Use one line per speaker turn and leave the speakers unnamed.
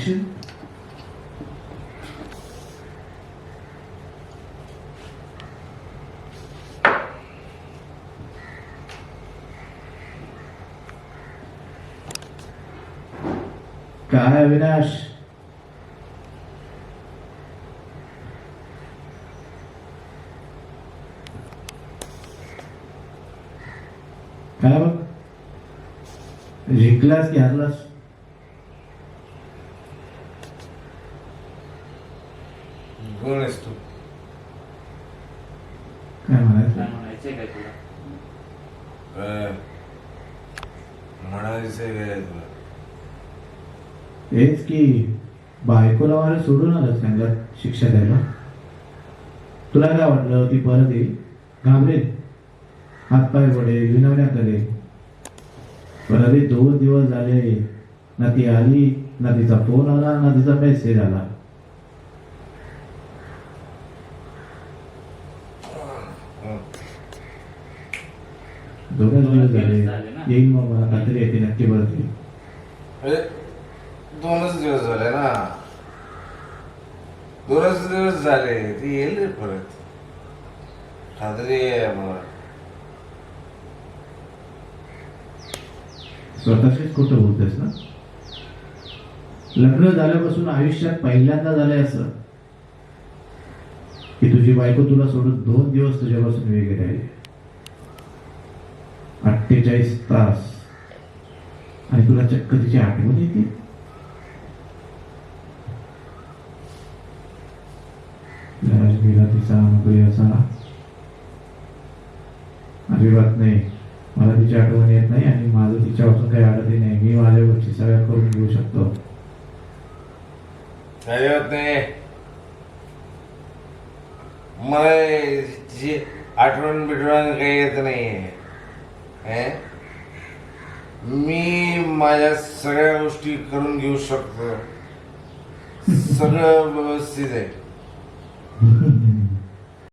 Action. काय अविनाश, काय बघ, जिंकलास की हारलास?
कोण आहेस तू?
काय म्हणायचं?
काय म्हणायचंय काय तुला?
म्हणायचंय काय तुला?
हेच की बायकोला वारे सोडून आलं सांगत शिक्षा द्यायला. तुला काय वाटलं ती परत येईल, घाबरेल, हातपाय पडेल, विनवण्या करेल? पण अरे 2 दिवस झाले, ना ती आली, ना तिचा फोन आला, ना तिचा मेसेज आला. दोनच दिवस झाले, येईल मग मला काहीतरी येते नक्की परत येईल.
अरे 2च दिवस झाले ना, 2च दिवस झाले, ती येईल रे परत. खात्री आहे मला.
स्वतःशीच खोटं बोलतेस ना? लग्न झाल्यापासून आयुष्यात पहिल्यांदा झालंय असं की तुझी बायको तुला सोडून 2 दिवस तुझ्यापासून वेगळी राहिली. 48 तास, आणि तुला चक्क तिची आठवण येते. गेला तिचा नोकरी असा अजिबात नाही. मला तिची आठवण येत नाही आणि माझं तिच्यापासून काही अडचणी नाही. मी माझ्या गोष्टी सगळ्या करून घेऊ शकतो.
काही होत नाही. मला तिची आठवण बिठवण काही येत नाहीये. मी माझ्या सगळ्या गोष्टी करून घेऊ शकतो. सगळं व्यवस्थित आहे.